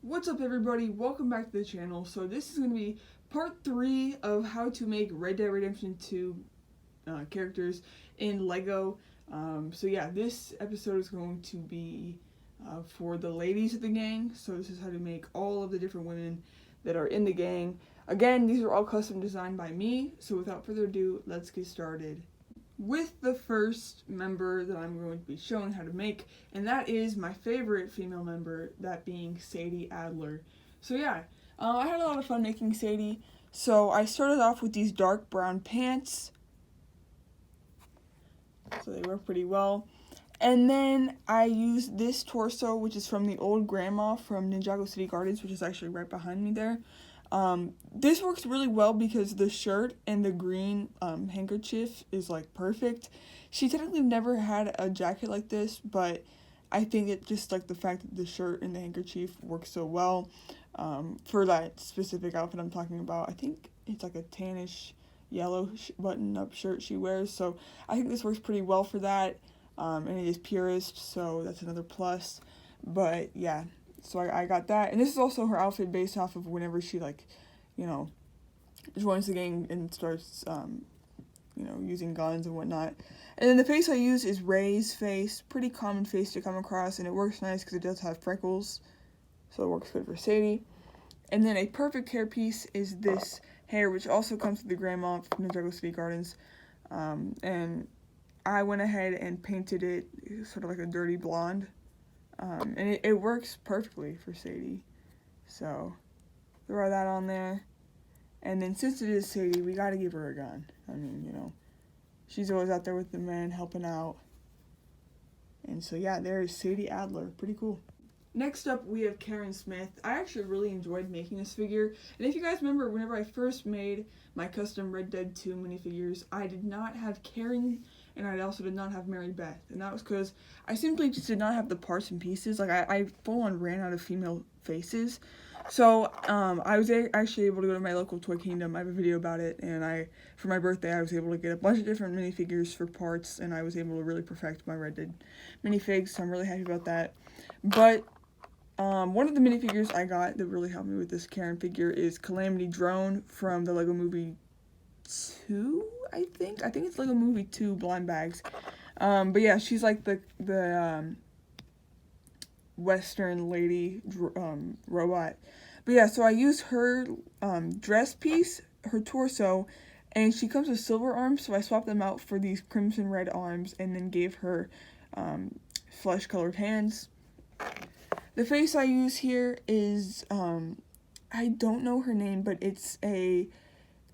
What's up, everybody? Welcome back to the channel. So this is going to be part 3 of how to make Red Dead Redemption 2 characters in Lego. So yeah, this episode is going to be for the ladies of the gang. So this is how to make all of the different women that are in the gang. Again, these are all custom designed by me. So without further ado, let's get started with the first member that I'm going to be showing how to make, and that is my favorite female member, that being Sadie Adler. So yeah, I had a lot of fun making Sadie. So I started off with these dark brown pants, so they work pretty well. And then I used this torso, which is from the old grandma from Ninjago City Gardens, which is actually right behind me there. This works really well because the shirt and the green handkerchief is like perfect. She technically never had a jacket like this, but I think it just like the fact that the shirt and the handkerchief work so well for that specific outfit I'm talking about. I think it's like a tannish yellow button-up shirt she wears, so I think this works pretty well for that. And it is purist, so that's another plus. But yeah, so I got that. And this is also her outfit based off of whenever she, like, you know, joins the gang and starts, you know, using guns and whatnot. And then the face I use is Ray's face. Pretty common face to come across, and it works nice because it does have freckles. So it works good for Sadie. And then a perfect hairpiece is this hair, which also comes with the grandma from Ninjago City Gardens. And I went ahead and painted it sort of like a dirty blonde. And it works perfectly for Sadie. So, throw that on there. And then since it is Sadie, we gotta give her a gun. I mean, you know, she's always out there with the men helping out. And so yeah, there is Sadie Adler. Pretty cool. Next up, we have Karen Smith. I actually really enjoyed making this figure. And if you guys remember, whenever I first made my custom Red Dead 2 minifigures, I did not have Karen, and I also did not have Mary Beth. And that was because I simply just did not have the parts and pieces. Like, I full on ran out of female faces. So, I was actually able to go to my local Toy Kingdom. I have a video about it, and for my birthday, I was able to get a bunch of different minifigures for parts, and I was able to really perfect my Red Dead minifigs, so I'm really happy about that. But one of the minifigures I got that really helped me with this Karen figure is Calamity Drone from the Lego Movie 2, I think it's Lego Movie 2 Blind Bags. But yeah, she's like the Western lady robot. But yeah, so I used her dress piece, her torso, and she comes with silver arms, so I swapped them out for these crimson red arms and then gave her flesh colored hands. The face I use here is, I don't know her name, but it's a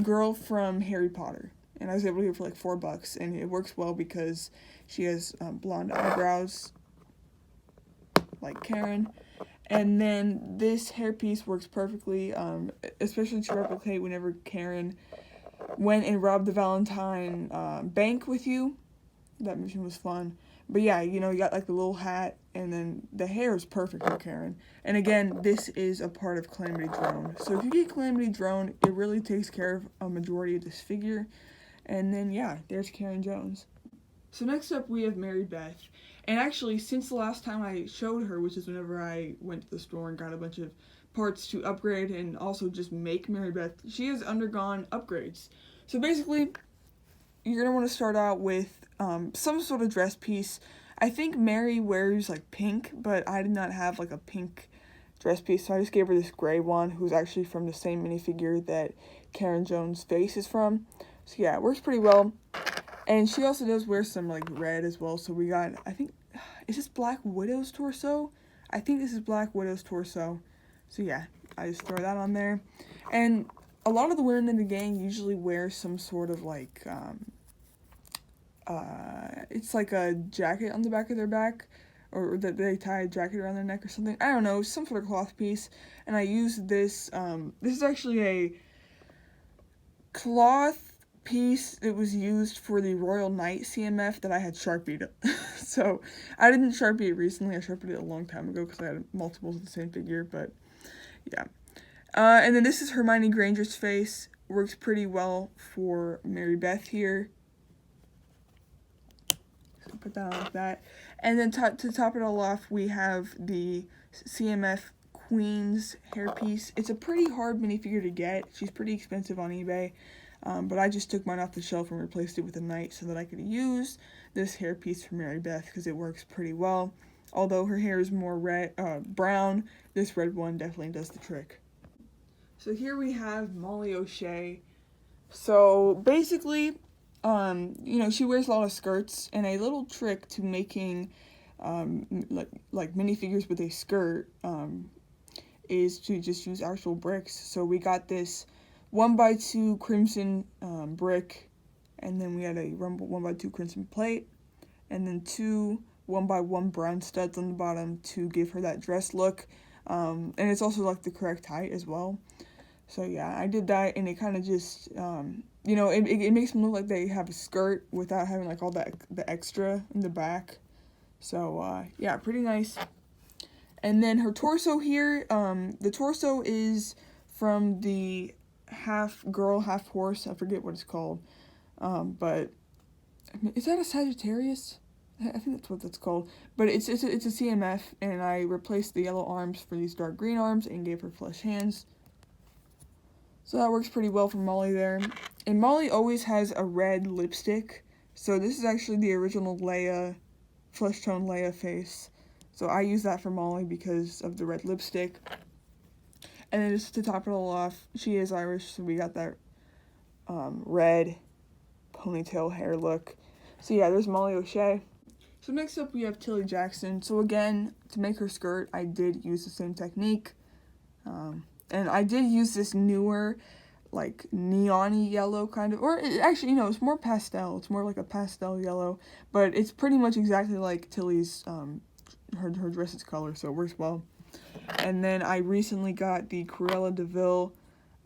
girl from Harry Potter. And I was able to get it for like $4, and it works well because she has blonde eyebrows, like Karen. And then this hairpiece works perfectly, especially to replicate whenever Karen went and robbed the Valentine bank with you. That mission was fun. But yeah, you know, you got like the little hat, and then the hair is perfect for Karen. And again, this is a part of Calamity Drone. So if you get Calamity Drone, it really takes care of a majority of this figure. And then yeah, there's Karen Jones. So next up we have Mary Beth. And actually, since the last time I showed her, which is whenever I went to the store and got a bunch of parts to upgrade and also just make Mary Beth, she has undergone upgrades. So basically, you're going to want to start out with some sort of dress piece. I think Mary wears like pink, but I did not have like a pink dress piece, so I just gave her this gray one, who's actually from the same minifigure that Karen Jones' face is from. So yeah, it works pretty well. And she also does wear some like red as well, so we got, I think, is this Black Widow's torso? I think this is Black Widow's torso. So yeah, I just throw that on there. And a lot of the women in the gang usually wear some sort of like, it's like a jacket on the back of their back, or that they tie a jacket around their neck or something. I don't know, some sort of cloth piece. And I use this, this is actually a cloth piece that was used for the Royal Knight CMF that I had Sharpied. So, I didn't Sharpie it recently, I Sharpied it a long time ago because I had multiples of the same figure, but yeah. And then this is Hermione Granger's face. Works pretty well for Mary Beth here. So put that on like that. And then to top it all off, we have the CMF Queen's hairpiece. It's a pretty hard minifigure to get. She's pretty expensive on eBay. But I just took mine off the shelf and replaced it with a knight so that I could use this hairpiece for Mary Beth because it works pretty well. Although her hair is more brown, this red one definitely does the trick. So here we have Molly O'Shea. So basically, you know, she wears a lot of skirts, and a little trick to making like minifigures with a skirt is to just use actual bricks. So we got this 1x2 crimson brick, and then we had a rumble 1x2 crimson plate, and then 2 1x1 brown studs on the bottom to give her that dress look. And it's also like the correct height as well. So yeah, I did that, and it kind of just, you know, it makes them look like they have a skirt without having like all the extra in the back. So yeah, pretty nice. And then her torso here, the torso is from the half girl, half horse. I forget what it's called. But is that a Sagittarius? I think that's what that's called. But it's a CMF, and I replaced the yellow arms for these dark green arms and gave her flesh hands. So that works pretty well for Molly there. And Molly always has a red lipstick. So this is actually the original Leia, flesh tone Leia face. So I use that for Molly because of the red lipstick. And then just to top it all off, she is Irish, so we got that red ponytail hair look. So yeah, there's Molly O'Shea. So next up we have Tilly Jackson. So again, to make her skirt, I did use the same technique. And I did use this newer, like, neon-y yellow kind of, or actually, you know, it's more pastel. It's more like a pastel yellow, but it's pretty much exactly like Tilly's, her dress's color, so it works well. And then I recently got the Cruella de Vil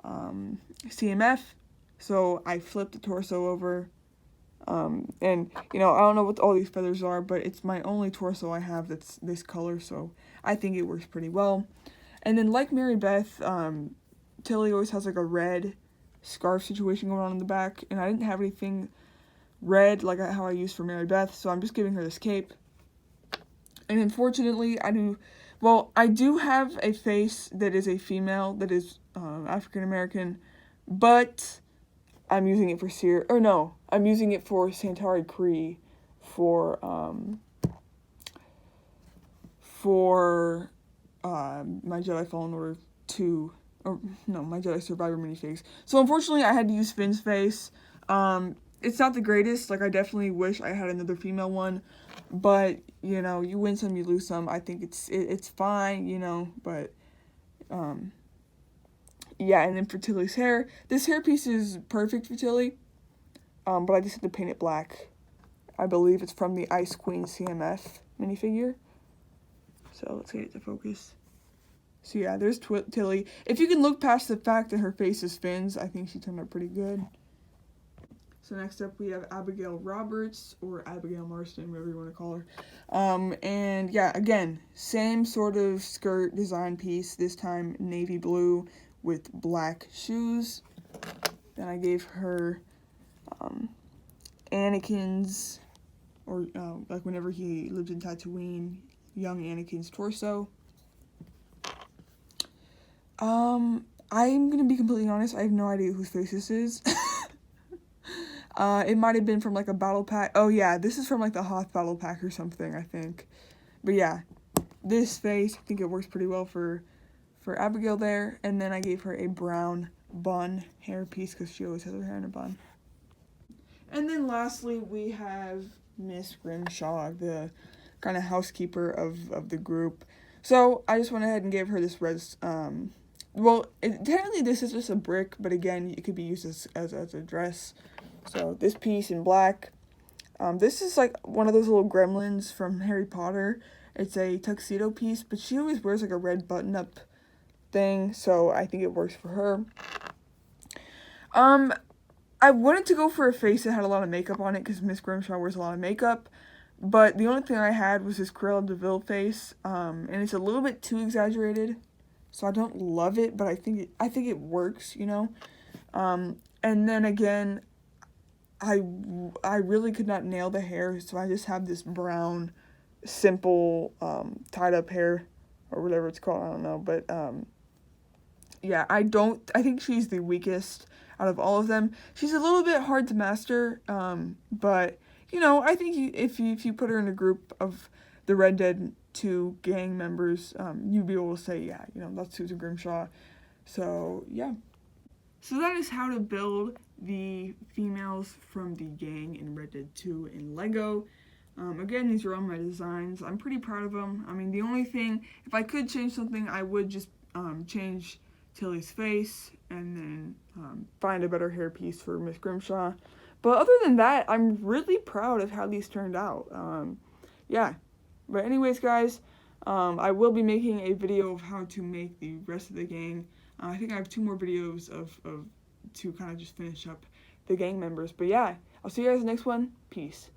CMF, so I flipped the torso over. And, you know, I don't know what all these feathers are, but it's my only torso I have that's this color, so I think it works pretty well. And then, like Mary Beth, Tilly always has, like, a red scarf situation going on in the back, and I didn't have anything red like how I used for Mary Beth, so I'm just giving her this cape. And unfortunately, I do have a face that is a female, that is African-American, but I'm using it for I'm using it for Santari Cree for my Jedi Fallen Order 2, my Jedi Survivor minifigs. So unfortunately, I had to use Finn's face. It's not the greatest, like, I definitely wish I had another female one, but, you know, you win some, you lose some. I think it's fine, you know, but, yeah, and then for Tilly's hair, this hairpiece is perfect for Tilly, but I just had to paint it black. I believe it's from the Ice Queen CMF minifigure. So let's get it to focus. So yeah, there's Tilly. If you can look past the fact that her face is Finn's, I think she turned out pretty good. So next up we have Abigail Roberts, or Abigail Marston, whatever you want to call her. And yeah, again, same sort of skirt design piece, this time navy blue with black shoes. Then I gave her Anakin's, or like whenever he lived in Tatooine, young Anakin's torso. I'm gonna be completely honest, I have no idea whose face this is. It might have been from, like, a battle pack. Oh, yeah, this is from, like, the Hoth battle pack or something, I think. But, yeah, this face, I think it works pretty well for Abigail there. And then I gave her a brown bun hairpiece, because she always has her hair in a bun. And then, lastly, we have Miss Grimshaw, the kind of housekeeper of the group. So, I just went ahead and gave her this red, technically this is just a brick, but again, it could be used as a dress. So this piece in black, this is like one of those little gremlins from Harry Potter. It's a tuxedo piece, but she always wears like a red button-up thing, so I think it works for her. I wanted to go for a face that had a lot of makeup on it, because Miss Grimshaw wears a lot of makeup, but the only thing I had was this Cruella de Vil face, and it's a little bit too exaggerated, so I don't love it, but I think it works, you know. And then again, I really could not nail the hair, so I just have this brown, simple, tied up hair or whatever it's called, I don't know, but, yeah, I think she's the weakest out of all of them. She's a little bit hard to master, but, you know, I think if you put her in a group of the Red Dead 2 gang members, you'd be able to say, yeah, you know, that's Susan Grimshaw. So, yeah. So that is how to build the females from the gang in Red Dead 2 in Lego. Again, these are all my designs. I'm pretty proud of them. I mean, the only thing, if I could change something, I would just change Tilly's face and then find a better hairpiece for Miss Grimshaw. But other than that, I'm really proud of how these turned out. Yeah. But anyways, guys, I will be making a video of how to make the rest of the gang. I think I have 2 more videos of to kind of just finish up the gang members. But yeah, I'll see you guys in the next one. Peace.